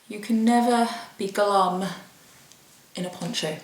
You can never be glum in a poncho.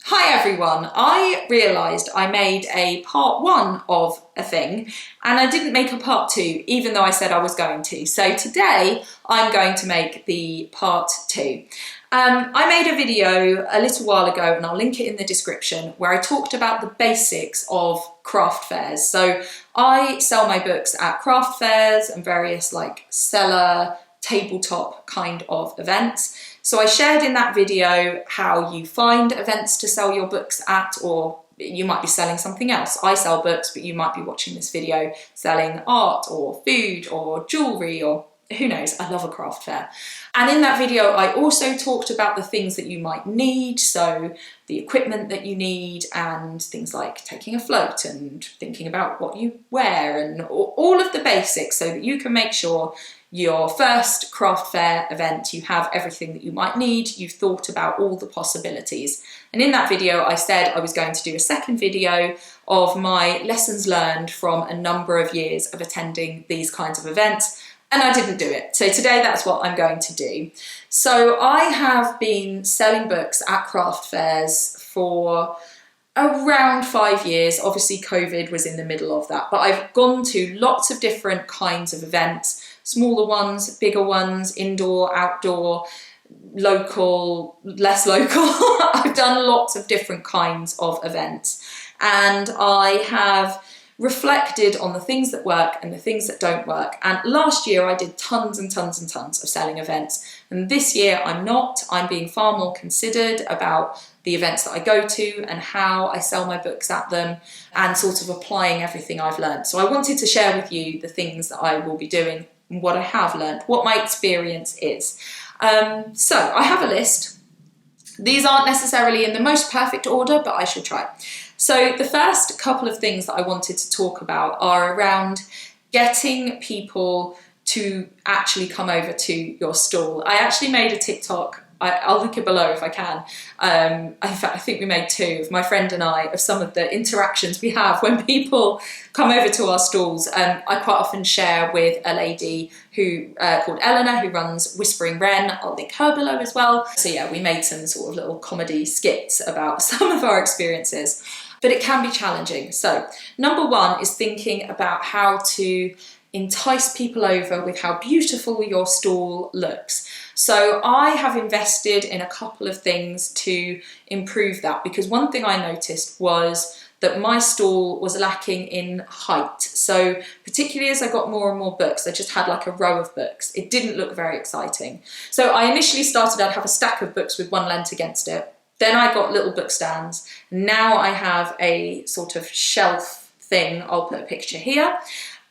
Hi everyone, I realised I made a part 1 of a thing and I didn't make a part 2 even though I said I was going to. So today I'm going to make the part 2. I made a video a little while ago and I'll link it in the description where I talked about the basics of craft fairs. So I sell my books at craft fairs and various like seller, tabletop kind of events. So I shared in that video how you find events to sell your books at, or you might be selling something else. I sell books, but you might be watching this video selling art or food or jewellery or who knows, I love a craft fair. And in that video, I also talked about the things that you might need, so the equipment that you need and things like taking a float and thinking about what you wear and all of the basics so that you can make sure your first craft fair event, you have everything that you might need, you've thought about all the possibilities. And in that video, I said I was going to do a second video of my lessons learned from a number of years of attending these kinds of events, and I didn't do it. So today that's what I'm going to do. So I have been selling books at craft fairs for around 5 years. Obviously COVID was in the middle of that, but I've gone to lots of different kinds of events, smaller ones, bigger ones, indoor, outdoor, local, less local. I've done lots of different kinds of events and I have reflected on the things that work and the things that don't work. And last year I did tons and tons and tons of selling events. And this year I'm not. I'm being far more considered about the events that I go to and how I sell my books at them and sort of applying everything I've learned. So I wanted to share with you the things that I will be doing and what I have learned, what my experience is. So I have a list. These aren't necessarily in the most perfect order, but I shall try. So the first couple of things that I wanted to talk about are around getting people to actually come over to your stall. I actually made a TikTok, I'll link it below if I can. In fact, I think we made 2, of my friend and I, of some of the interactions we have when people come over to our stalls. I quite often share with a lady who called Eleanor, who runs Whispering Wren. I'll link her below as well. So yeah, we made some sort of little comedy skits about some of our experiences, but it can be challenging. So number 1 is thinking about how to entice people over with how beautiful your stall looks. So I have invested in a couple of things to improve that, because one thing I noticed was that my stall was lacking in height. So particularly as I got more and more books, I just had like a row of books. It didn't look very exciting. So I initially started, I'd have a stack of books with one lent against it. Then I got little book stands. Now I have a sort of shelf thing. I'll put a picture here.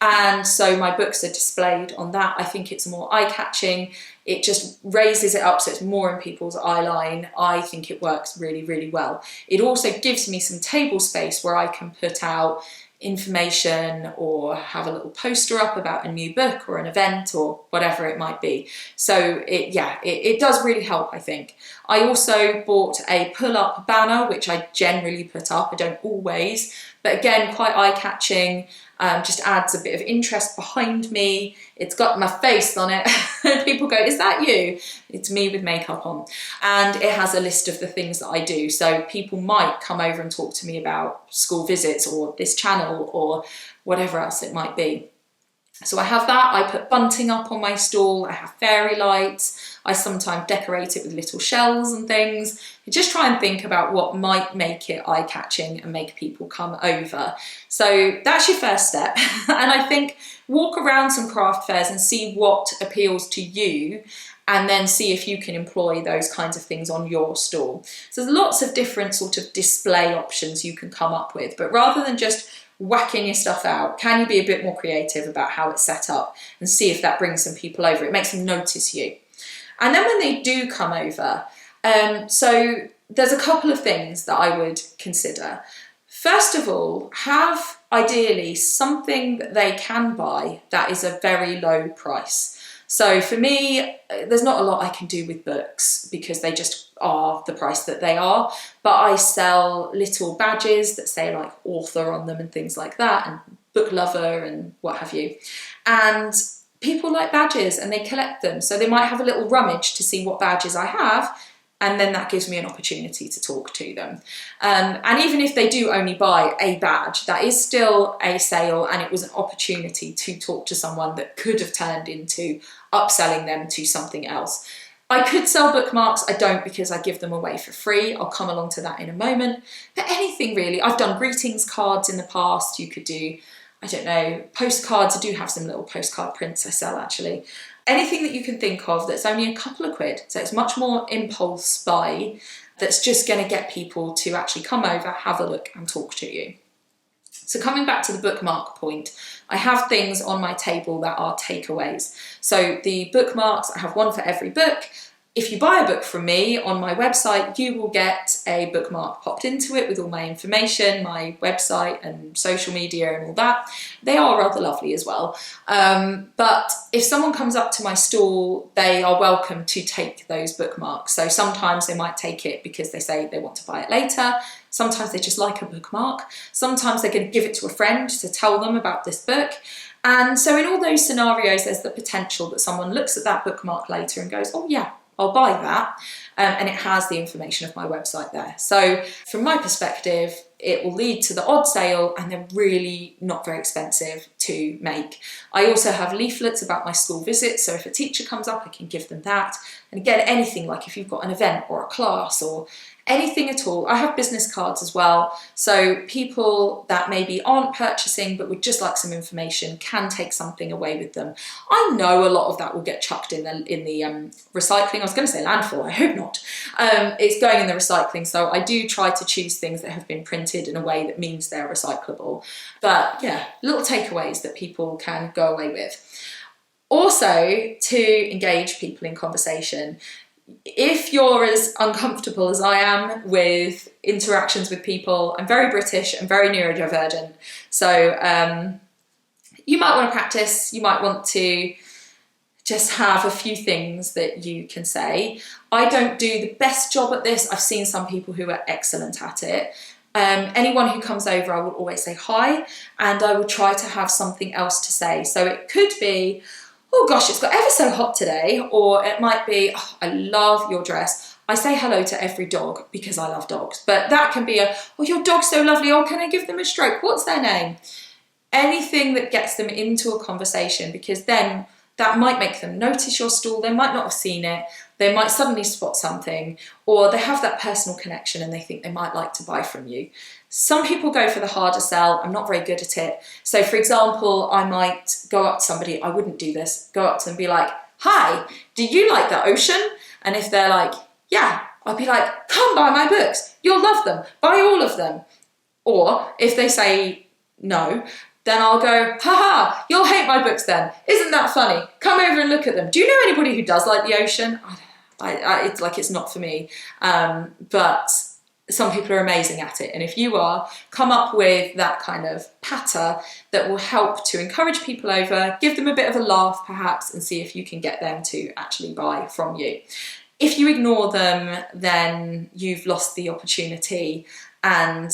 And so my books are displayed on that. I think it's more eye-catching. It just raises it up so it's more in people's eye line. I think it works really, really well. It also gives me some table space where I can put out information or have a little poster up about a new book or an event or whatever it might be. So it does really help, I think. I also bought a pull-up banner, which I generally put up. I don't always, but again, quite eye-catching. Just adds a bit of interest behind me. It's got my face on it. People go, is that you? It's me with makeup on. And it has a list of the things that I do. So people might come over and talk to me about school visits or this channel or whatever else it might be. So I have that. I put bunting up on my stall. I have fairy lights. I sometimes decorate it with little shells and things. I just try and think about what might make it eye-catching and make people come over. So that's your first step. And I think walk around some craft fairs and see what appeals to you, and then see if you can employ those kinds of things on your stall. So there's lots of different sort of display options you can come up with, but rather than just whacking your stuff out, can you be a bit more creative about how it's set up and see if that brings some people over? It makes them notice you. And then when they do come over, so there's a couple of things that I would consider. First of all, have ideally something that they can buy that is a very low price. So for me, there's not a lot I can do with books because they just are the price that they are, but I sell little badges that say like author on them and things like that, and book lover and what have you. And people like badges and they collect them. So they might have a little rummage to see what badges I have, and then that gives me an opportunity to talk to them. And even if they do only buy a badge, that is still a sale, and it was an opportunity to talk to someone that could have turned into upselling them to something else. I could sell bookmarks, I don't, because I give them away for free. I'll come along to that in a moment. But anything really. I've done greetings cards in the past. You could do, I don't know, postcards. I do have some little postcard prints I sell actually. Anything that you can think of that's only a couple of quid. So it's much more impulse buy that's just going to get people to actually come over, have a look and talk to you. So coming back to the bookmark point, I have things on my table that are takeaways. So the bookmarks, I have one for every book. If you buy a book from me on my website, you will get a bookmark popped into it with all my information, my website and social media and all that. They are rather lovely as well. But if someone comes up to my stall, they are welcome to take those bookmarks. So sometimes they might take it because they say they want to buy it later. Sometimes they just like a bookmark. Sometimes they're going to give it to a friend to tell them about this book. And so in all those scenarios, there's the potential that someone looks at that bookmark later and goes, oh yeah, I'll buy that, and it has the information of my website there. So from my perspective, it will lead to the odd sale, and they're really not very expensive to make. I also have leaflets about my school visits, so if a teacher comes up, I can give them that. And again, anything like if you've got an event or a class or anything at all. I have business cards as well, so people that maybe aren't purchasing but would just like some information can take something away with them. I know a lot of that will get chucked in the recycling. I was going to say landfill, I hope not. It's going in the recycling, so I do try to choose things that have been printed in a way that means they're recyclable. But yeah, little takeaways that people can go away with. Also, to engage people in conversation. If you're as uncomfortable as I am with interactions with people, I'm very British and very neurodivergent. So you might want to practice, you might want to just have a few things that you can say. I don't do the best job at this. I've seen some people who are excellent at it. Anyone who comes over, I will always say hi, and I will try to have something else to say. So it could be, oh gosh, it's got ever so hot today, or it might be, oh, I love your dress. I say hello to every dog because I love dogs, but that can be a, oh, your dog's so lovely, oh, can I give them a stroke? What's their name? Anything that gets them into a conversation, because then that might make them notice your stall. They might not have seen it. They might suddenly spot something, or they have that personal connection and they think they might like to buy from you. Some people go for the harder sell. I'm not very good at it. So for example, I might go up to somebody, I wouldn't do this, go up to them and be like, hi, do you like the ocean? And if they're like, yeah, I'll be like, come buy my books. You'll love them. Buy all of them. Or if they say no, then I'll go, haha, you'll hate my books then. Isn't that funny? Come over and look at them. Do you know anybody who does like the ocean? It's like, it's not for me. But some people are amazing at it. And if you are, come up with that kind of patter that will help to encourage people over, give them a bit of a laugh perhaps, and see if you can get them to actually buy from you. If you ignore them, then you've lost the opportunity and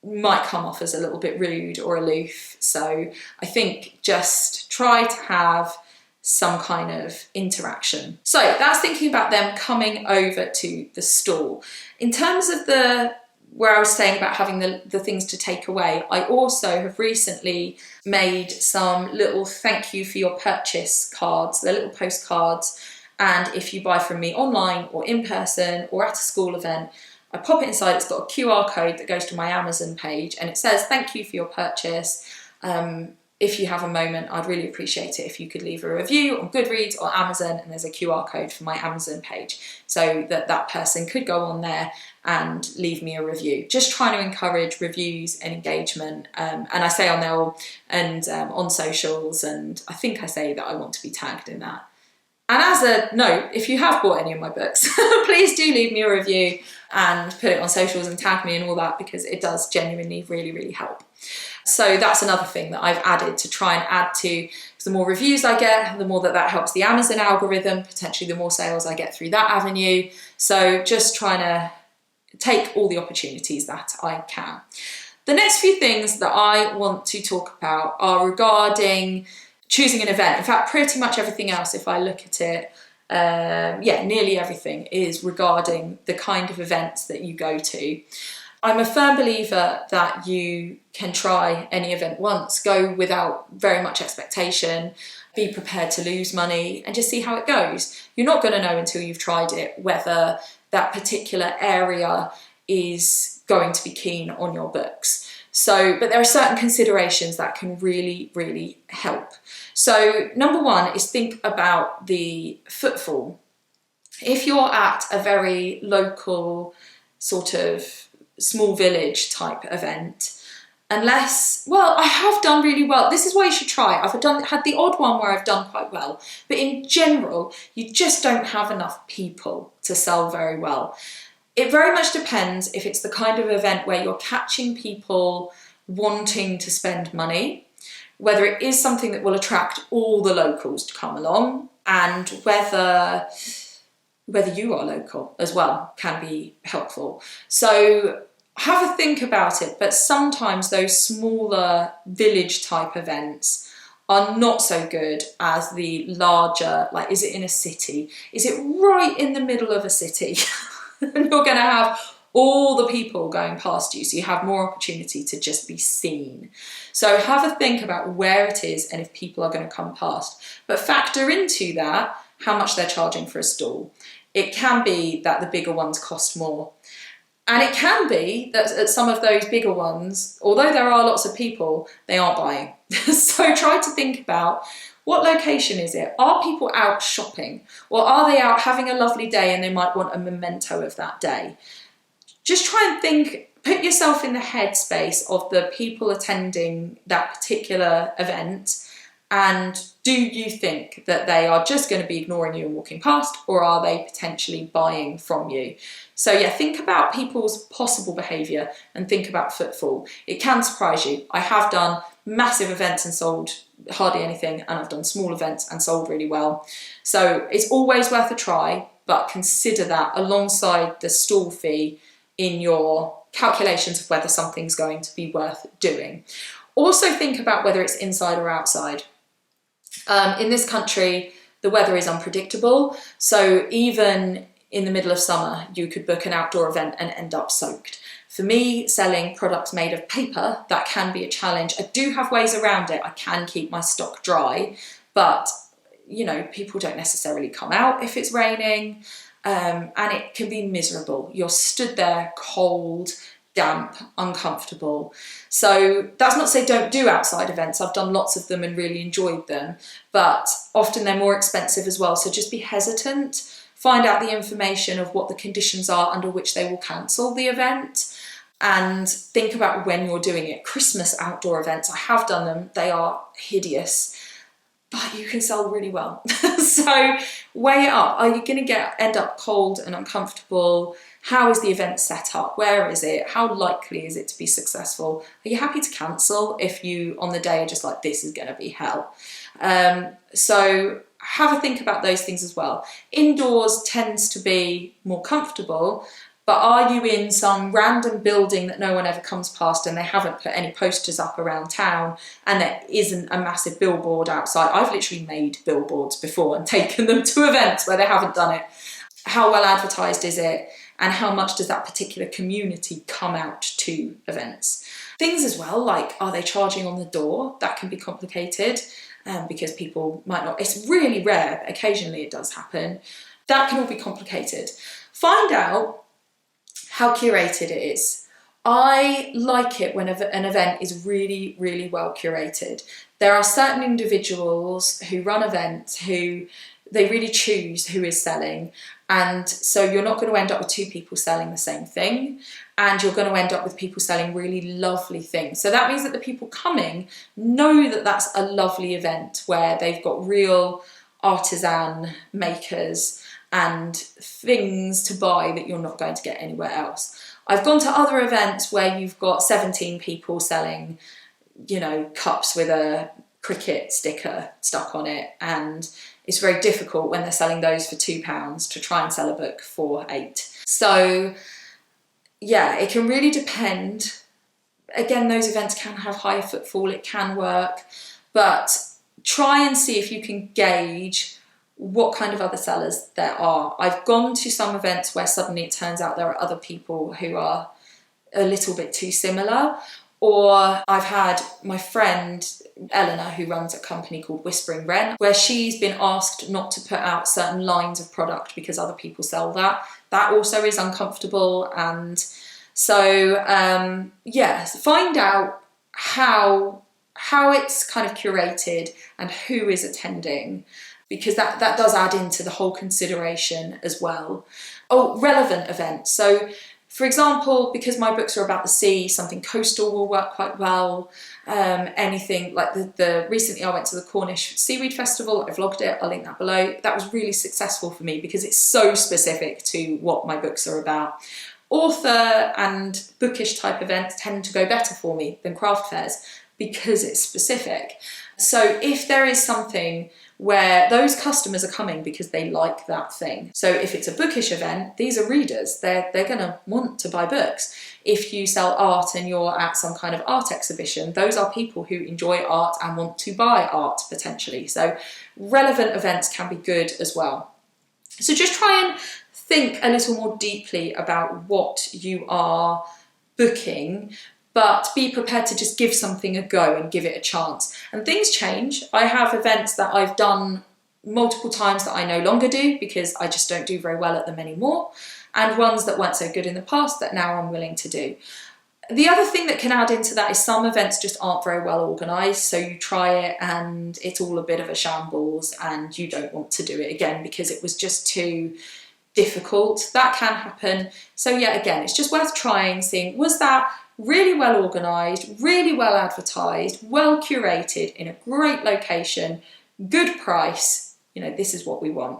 might come off as a little bit rude or aloof. So I think just try to have some kind of interaction. So that's thinking about them coming over to the stall. In terms of where I was saying about having the things to take away, I also have recently made some little thank you for your purchase cards. They're little postcards, and if you buy from me online or in person or at a school event, I pop it inside. It's got a QR code that goes to my Amazon page, and it says thank you for your purchase. If you have a moment, I'd really appreciate it if you could leave a review on Goodreads or Amazon, and there's a QR code for my Amazon page so that person could go on there and leave me a review. Just trying to encourage reviews and engagement. And I say on there and on socials, and I think I say that I want to be tagged in that. And as a note, if you have bought any of my books, please do leave me a review and put it on socials and tag me and all that, because it does genuinely really, really help. So that's another thing that I've added to try and add to, because the more reviews I get, the more that helps the Amazon algorithm, potentially the more sales I get through that avenue. So just trying to take all the opportunities that I can. The next few things that I want to talk about are regarding choosing an event. In fact, pretty much everything else, if I look at it, nearly everything is regarding the kind of events that you go to. I'm a firm believer that you can try any event once, go without very much expectation, be prepared to lose money and just see how it goes. You're not going to know until you've tried it whether that particular area is going to be keen on your books. So, but there are certain considerations that can really, really help. So number one is think about the footfall. If you're at a very local sort of small village type event, unless, well, I have done really well. This is why you should try. I've had the odd one where I've done quite well, but in general, you just don't have enough people to sell very well. It very much depends if it's the kind of event where you're catching people wanting to spend money, whether it is something that will attract all the locals to come along, and whether you are local as well can be helpful. So have a think about it, but sometimes those smaller village type events are not so good as the larger, like, is it in a city? Is it right in the middle of a city? And you're going to have all the people going past you, so you have more opportunity to just be seen. So have a think about where it is and if people are going to come past. But factor into that how much they're charging for a stall. It can be that the bigger ones cost more. And it can be that at some of those bigger ones, although there are lots of people, they aren't buying. So try to think about, what location is it? Are people out shopping? Or are they out having a lovely day and they might want a memento of that day? Just try and think, put yourself in the headspace of the people attending that particular event, and do you think that they are just going to be ignoring you and walking past, or are they potentially buying from you? So yeah, think about people's possible behaviour and think about footfall. It can surprise you. I have done massive events and sold hardly anything, and I've done small events and sold really well. So it's always worth a try, but consider that alongside the stall fee in your calculations of whether something's going to be worth doing. Also think about whether it's inside or outside. In this country, the weather is unpredictable, so even in the middle of summer, you could book an outdoor event and end up soaked. For me, selling products made of paper, that can be a challenge. I do have ways around it. I can keep my stock dry, but you know, people don't necessarily come out if it's raining, and it can be miserable. You're stood there cold, damp, uncomfortable. So that's not to say don't do outside events. I've done lots of them and really enjoyed them, but often they're more expensive as well. So just be hesitant. Find out the information of what the conditions are under which they will cancel the event, and think about when you're doing it. Christmas outdoor events, I have done them. They are hideous, but you can sell really well. So weigh it up. Are you going to end up cold and uncomfortable? How is the event set up? Where is it? How likely is it to be successful? Are you happy to cancel if you on the day are just like, this is going to be hell? So have a think about those things as well. Indoors tends to be more comfortable, but are you in some random building that no one ever comes past and they haven't put any posters up around town and there isn't a massive billboard outside? I've literally made billboards before and taken them to events where they haven't done it. How well advertised is it? And how much does that particular community come out to events? Things as well, like, are they charging on the door? That can be complicated because people might not. It's really rare, but occasionally it does happen. That can all be complicated. Find out how curated it is. I like it when an event is really, really well curated. There are certain individuals who run events who they really choose who is selling, and so you're not going to end up with two people selling the same thing, and you're going to end up with people selling really lovely things. So that means that the people coming know that that's a lovely event where they've got real artisan makers and things to buy that you're not going to get anywhere else. I've gone to other events where you've got 17 people selling, you know, cups with a cricket sticker stuck on it, and it's very difficult when they're selling those for £2 to try and sell a book for £8. So yeah, it can really depend. Again, those events can have higher footfall, it can work, but try and see if you can gauge what kind of other sellers there are. I've gone to some events where suddenly it turns out there are other people who are a little bit too similar. Or I've had my friend Eleanor, who runs a company called Whispering Wren, where she's been asked not to put out certain lines of product because other people sell that. That also is uncomfortable. And so, find out how it's kind of curated and who is attending, because that does add into the whole consideration as well. Oh, relevant events. So, for example, because my books are about the sea, something coastal will work quite well. Anything like recently I went to the Cornish Seaweed Festival. I vlogged it, I'll link that below. That was really successful for me because it's so specific to what my books are about. Author and bookish type events tend to go better for me than craft fairs because it's specific. So if there is something where those customers are coming because they like that thing. So if it's a bookish event, these are readers. They're going to want to buy books. If you sell art and you're at some kind of art exhibition, those are people who enjoy art and want to buy art potentially. So relevant events can be good as well. So just try and think a little more deeply about what you are booking, but be prepared to just give something a go and give it a chance. And things change. I have events that I've done multiple times that I no longer do because I just don't do very well at them anymore, and ones that weren't so good in the past that now I'm willing to do. The other thing that can add into that is some events just aren't very well organised, so you try it and it's all a bit of a shambles and you don't want to do it again because it was just too difficult. That can happen. So yeah, again, it's just worth trying, seeing, was that really well organised, really well advertised, well curated, in a great location, good price, this is what we want.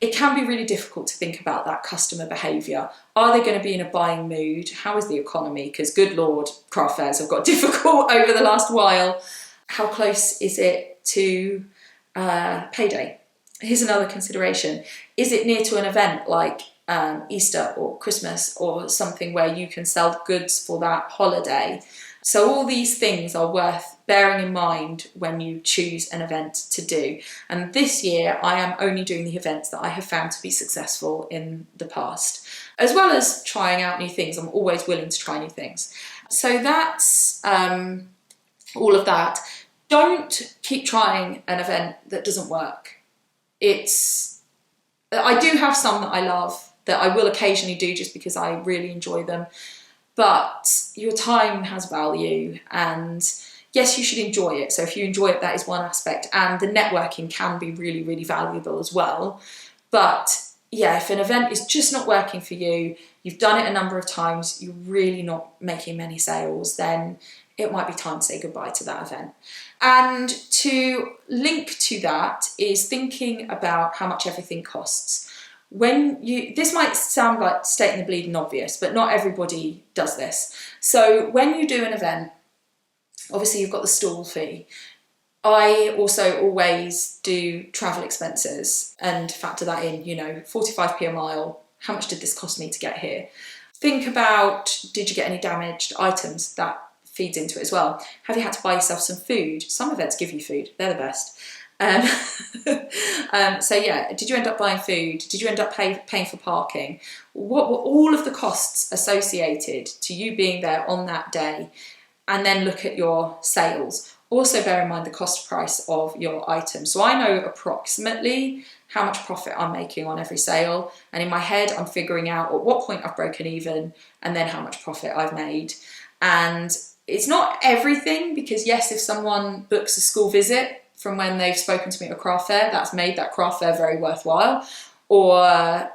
It can be really difficult to think about that customer behaviour. Are they going to be in a buying mood? How is the economy? Because good Lord, craft fairs have got difficult over the last while. How close is it to payday? Here's another consideration. Is it near to an event like Easter or Christmas or something where you can sell goods for that holiday? So all these things are worth bearing in mind when you choose an event to do. And this year I am only doing the events that I have found to be successful in the past, as well as trying out new things. I'm always willing to try new things. So that's all of that. Don't keep trying an event that doesn't work. I do have some that I love that I will occasionally do just because I really enjoy them, but your time has value, and yes, you should enjoy it. So if you enjoy it, that is one aspect, and the networking can be really, really valuable as well. But yeah, if an event is just not working for you, you've done it a number of times, you're really not making many sales, then it might be time to say goodbye to that event. And to link to that is thinking about how much everything costs. This might sound like stating the bleeding obvious, but not everybody does this. So when you do an event, obviously you've got the stall fee. I also always do travel expenses and factor that in, 45p a mile. How much did this cost me to get here? Think about, did you get any damaged items? That feeds into it as well. Have you had to buy yourself some food? Some events give you food, they're the best. So yeah, did you end up buying food? Did you end up paying for parking? What were all of the costs associated to you being there on that day? And then look at your sales. Also bear in mind the cost price of your item. So I know approximately how much profit I'm making on every sale, and in my head I'm figuring out at what point I've broken even and then how much profit I've made. And it's not everything, because yes, if someone books a school visit from when they've spoken to me at a craft fair, that's made that craft fair very worthwhile. Or,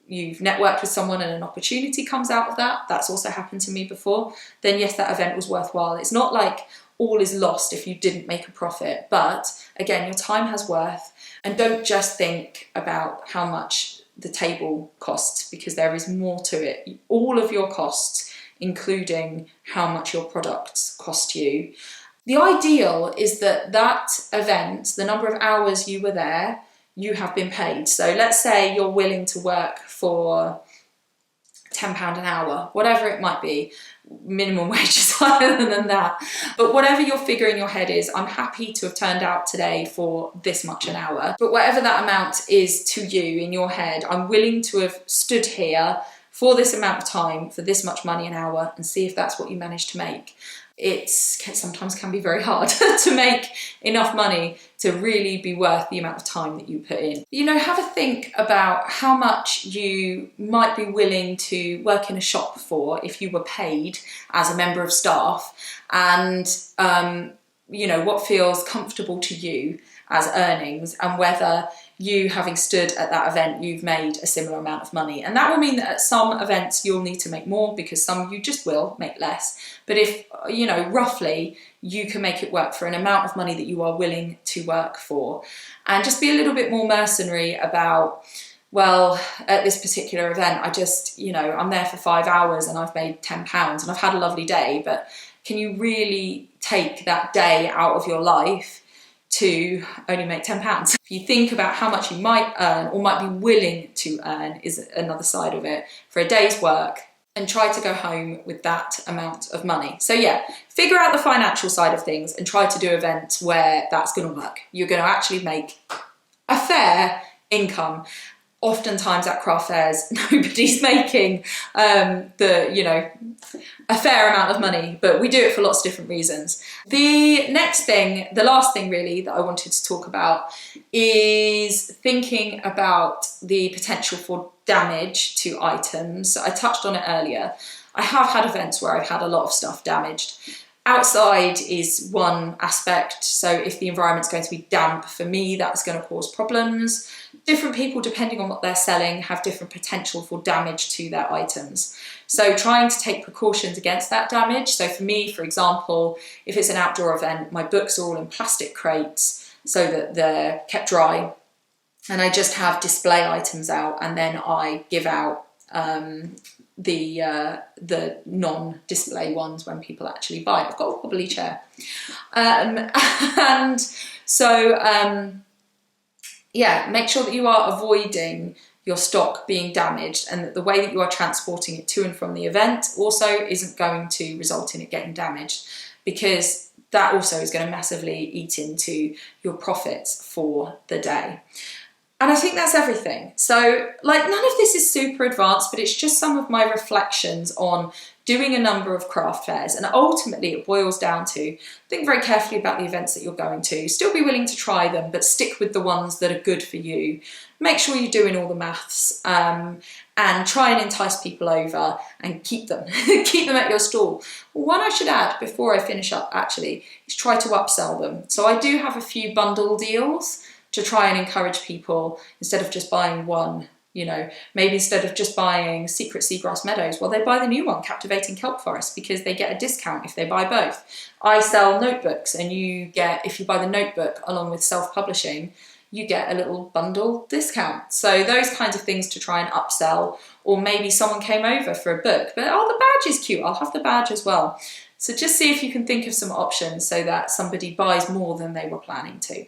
you've networked with someone and an opportunity comes out of that, that's also happened to me before, then yes, that event was worthwhile. It's not like all is lost if you didn't make a profit, but again, your time has worth, and don't just think about how much the table costs, because there is more to it. All of your costs, including how much your products cost you. The ideal is that event, the number of hours you were there, you have been paid. So let's say you're willing to work for £10 an hour, whatever it might be. Minimum wage is higher than that. But whatever your figure in your head is, I'm happy to have turned out today for this much an hour. But whatever that amount is to you in your head, I'm willing to have stood here for this amount of time, for this much money an hour, and see if that's what you manage to make. It sometimes can be very hard to make enough money to really be worth the amount of time that you put in. You know, have a think about how much you might be willing to work in a shop for if you were paid as a member of staff, and you know, what feels comfortable to you as earnings, and whether you, having stood at that event, you've made a similar amount of money. And that will mean that at some events you'll need to make more, because some you just will make less. But if, you know, roughly you can make it work for an amount of money that you are willing to work for, and just be a little bit more mercenary about, well, at this particular event, I just, you know, I'm there for 5 hours and I've made £10 and I've had a lovely day, but can you really take that day out of your life to only make £10? If you think about how much you might earn or might be willing to earn, is another side of it, for a day's work, and try to go home with that amount of money. So yeah, figure out the financial side of things and try to do events where that's going to work. You're going to actually make a fair income. Oftentimes at craft fairs, nobody's making you know, a fair amount of money, but we do it for lots of different reasons. The next thing, the last thing really that I wanted to talk about, is thinking about the potential for damage to items. I touched on it earlier. I have had events where I've had a lot of stuff damaged. Outside is one aspect, so if the environment's going to be damp, for me that's going to cause problems. Different people, depending on what they're selling, have different potential for damage to their items. So trying to take precautions against that damage. So for me, for example, if it's an outdoor event, my books are all in plastic crates so that they're kept dry, and I just have display items out, and then I give out the non-display ones when people actually buy it. I've got a wobbly chair. And so, yeah, make sure that you are avoiding your stock being damaged, and that the way that you are transporting it to and from the event also isn't going to result in it getting damaged, because that also is going to massively eat into your profits for the day. And I think that's everything. So, like, none of this is super advanced, but it's just some of my reflections on doing a number of craft fairs. And ultimately it boils down to think very carefully about the events that you're going to. Still be willing to try them, but stick with the ones that are good for you. Make sure you're doing all the maths, and try and entice people over and keep them. Keep them at your stall. One I should add before I finish up actually is try to upsell them. So I do have a few bundle deals to try and encourage people, instead of just buying one, you know, maybe instead of just buying Secret Seagrass Meadows, well, they buy the new one, Captivating Kelp Forest, because they get a discount if they buy both. I sell notebooks, and you get, if you buy the notebook along with self-publishing, you get a little bundle discount. So those kinds of things to try and upsell. Or maybe someone came over for a book, but oh, the badge is cute, I'll have the badge as well. So just see if you can think of some options so that somebody buys more than they were planning to.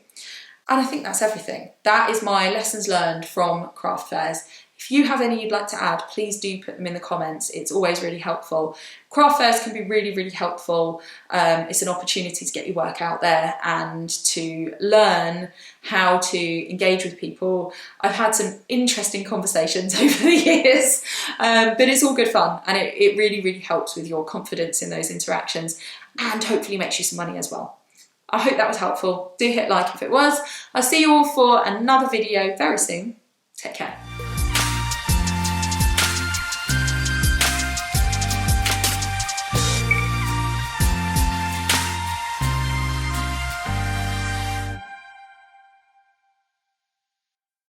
And I think that's everything. That is my lessons learned from craft fairs. If you have any you'd like to add, please do put them in the comments. It's always really helpful. Craft fairs can be really, really helpful. It's an opportunity to get your work out there and to learn how to engage with people. I've had some interesting conversations over the years, but it's all good fun, and it really, really helps with your confidence in those interactions, and hopefully makes you some money as well. I hope that was helpful. Do hit like if it was. I'll see you all for another video very soon. Take care.